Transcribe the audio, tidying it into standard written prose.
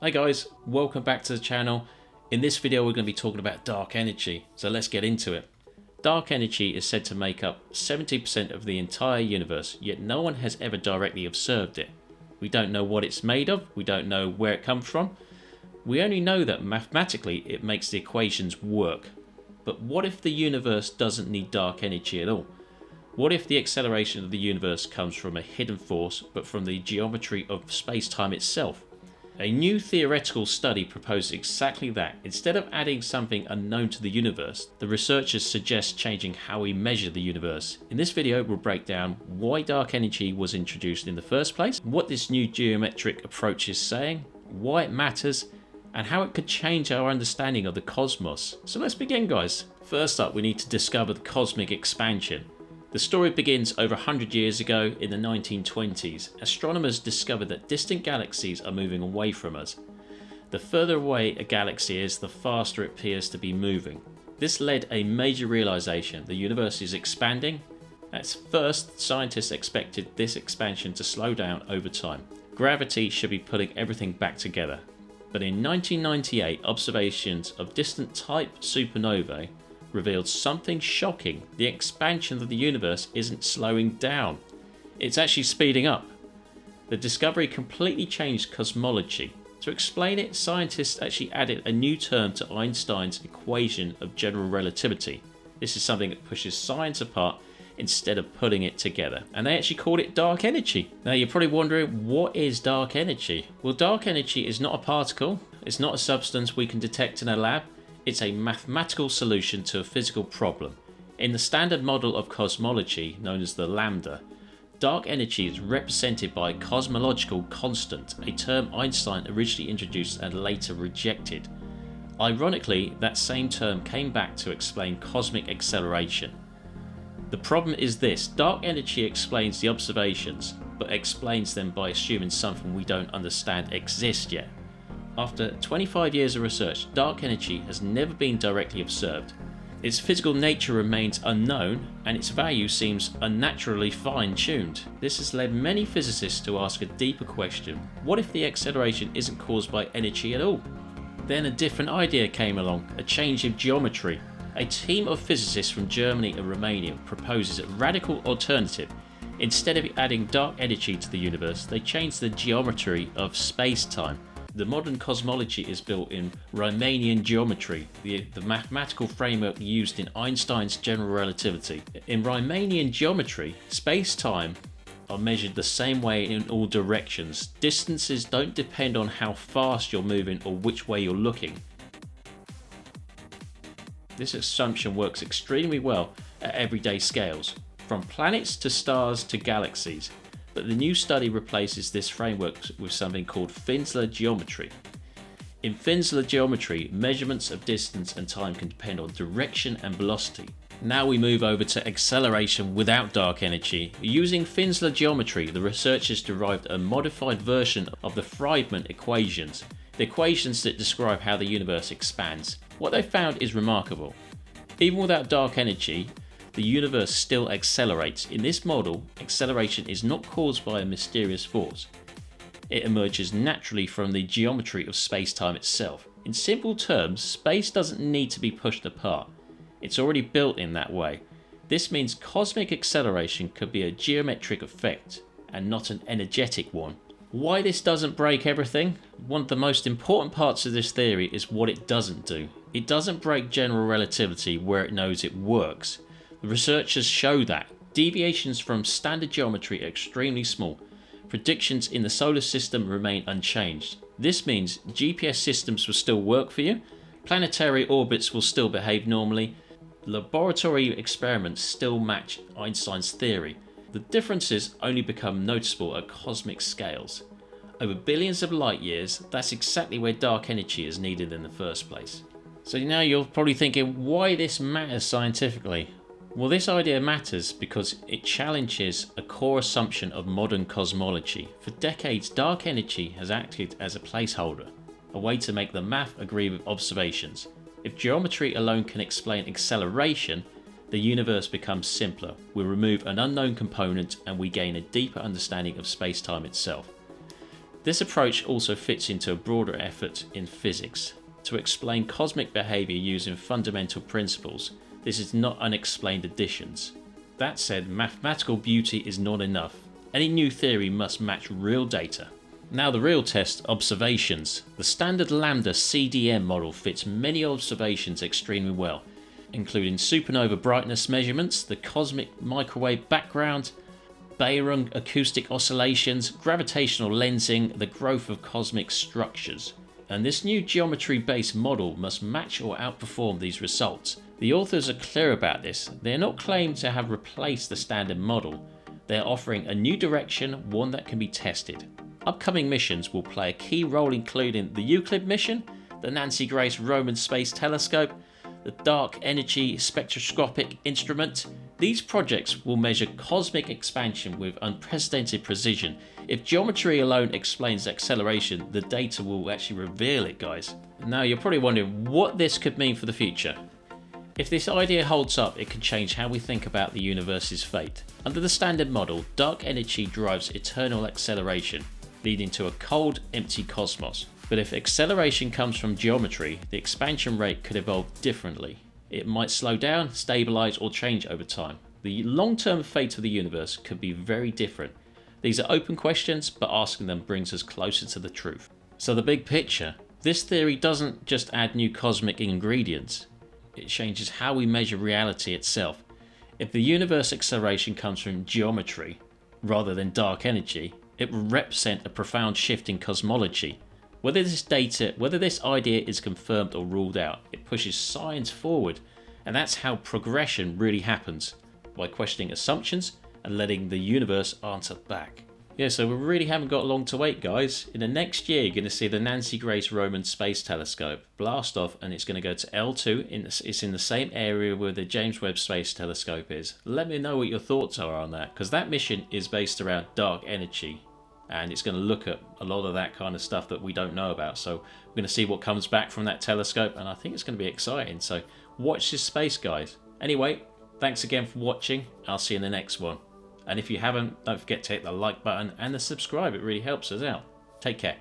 Hi guys, welcome back to the channel. In this video we're going to be talking about dark energy, so let's get into it. Dark energy is said to make up 70% of the entire universe, yet no one has ever directly observed it. We don't know what it's made of, we don't know where it comes from. We only know that mathematically it makes the equations work. But what if the universe doesn't need dark energy at all? What if the acceleration of the universe comes from a hidden force, but from the geometry of space-time itself? A new theoretical study proposes exactly that. Instead of adding something unknown to the universe, the researchers suggest changing how we measure the universe. In this video, we'll break down why dark energy was introduced in the first place, what this new geometric approach is saying, why it matters, and how it could change our understanding of the cosmos. So let's begin, guys. First up, we need to discover the cosmic expansion. The story begins over 100 years ago in the 1920s. Astronomers discovered that distant galaxies are moving away from us. The further away a galaxy is, the faster it appears to be moving. This led a major realization: the universe is expanding. At first, scientists expected this expansion to slow down over time. Gravity should be putting everything back together. But in 1998, observations of distant type supernovae revealed something shocking. The expansion of the universe isn't slowing down, it's actually speeding up. The discovery completely changed cosmology. To explain it, scientists actually added a new term to Einstein's equation of general relativity. This is something that pushes science apart instead of putting it together, and they actually called it dark energy. Now you're probably wondering, what is dark energy? Well, dark energy is not a particle, it's not a substance we can detect in a lab. It's a mathematical solution to a physical problem. In the standard model of cosmology, known as the lambda, dark energy is represented by a cosmological constant, a term Einstein originally introduced and later rejected. Ironically, that same term came back to explain cosmic acceleration. The problem is this: dark energy explains the observations, but explains them by assuming something we don't understand exists yet. After 25 years of research, dark energy has never been directly observed. Its physical nature remains unknown, and its value seems unnaturally fine-tuned. This has led many physicists to ask a deeper question: what if the acceleration isn't caused by energy at all? Then a different idea came along: a change in geometry. A team of physicists from Germany and Romania proposes a radical alternative. Instead of adding dark energy to the universe, they changed the geometry of space-time. The modern cosmology is built in Riemannian geometry, the mathematical framework used in Einstein's general relativity. In Riemannian geometry, space-time are measured the same way in all directions. Distances don't depend on how fast you're moving or which way you're looking. This assumption works extremely well at everyday scales, from planets to stars to galaxies. But the new study replaces this framework with something called Finsler geometry. In Finsler geometry, measurements of distance and time can depend on direction and velocity. Now we move over to acceleration without dark energy. Using Finsler geometry, the researchers derived a modified version of the Friedman equations, the equations that describe how the universe expands. What they found is remarkable. Even without dark energy, the universe still accelerates. In this model, acceleration is not caused by a mysterious force. It emerges naturally from the geometry of space-time itself. In simple terms, space doesn't need to be pushed apart. It's already built in that way. This means cosmic acceleration could be a geometric effect and not an energetic one. Why this doesn't break everything? One of the most important parts of this theory is what it doesn't do. It doesn't break general relativity where it knows it works. The researchers show that deviations from standard geometry are extremely small. Predictions in the solar system remain unchanged. This means GPS systems will still work for you, planetary orbits will still behave normally, laboratory experiments still match Einstein's theory. The differences only become noticeable at cosmic scales. Over billions of light years, that's exactly where dark energy is needed in the first place. So now you're probably thinking, why this matters scientifically? Well, this idea matters because it challenges a core assumption of modern cosmology. For decades, dark energy has acted as a placeholder, a way to make the math agree with observations. If geometry alone can explain acceleration, the universe becomes simpler. We remove an unknown component and we gain a deeper understanding of space-time itself. This approach also fits into a broader effort in physics to explain cosmic behavior using fundamental principles. This is not unexplained additions. That said, mathematical beauty is not enough. Any new theory must match real data. Now the real test, observations. The standard lambda CDM model fits many observations extremely well, including supernova brightness measurements, the cosmic microwave background, Beirung acoustic oscillations, gravitational lensing, the growth of cosmic structures. And this new geometry-based model must match or outperform these results. The authors are clear about this. They are not claiming to have replaced the standard model. They are offering a new direction, one that can be tested. Upcoming missions will play a key role, including the Euclid mission, the Nancy Grace Roman Space Telescope, the Dark Energy Spectroscopic Instrument. These projects will measure cosmic expansion with unprecedented precision. If geometry alone explains acceleration, the data will actually reveal it, guys. Now you're probably wondering what this could mean for the future. If this idea holds up, it can change how we think about the universe's fate. Under the standard model, dark energy drives eternal acceleration, leading to a cold, empty cosmos. But if acceleration comes from geometry, the expansion rate could evolve differently. It might slow down, stabilize, or change over time. The long-term fate of the universe could be very different. These are open questions, but asking them brings us closer to the truth. So the big picture. This theory doesn't just add new cosmic ingredients. It changes how we measure reality itself. If the universe acceleration comes from geometry rather than dark energy, it will represent a profound shift in cosmology. Whether this idea is confirmed or ruled out, it pushes science forward, and that's how progression really happens, by questioning assumptions and letting the universe answer back. Yeah, so we really haven't got long to wait, guys. In the next year, you're going to see the Nancy Grace Roman Space Telescope blast off, and it's going to go to L2. It's in the same area where the James Webb Space Telescope is. Let me know what your thoughts are on that, because that mission is based around dark energy. And it's going to look at a lot of that kind of stuff that we don't know about. So we're going to see what comes back from that telescope, and I think it's going to be exciting. So watch this space, guys. Anyway, thanks again for watching. I'll see you in the next one. And if you haven't, don't forget to hit the like button and the subscribe. It really helps us out. Take care.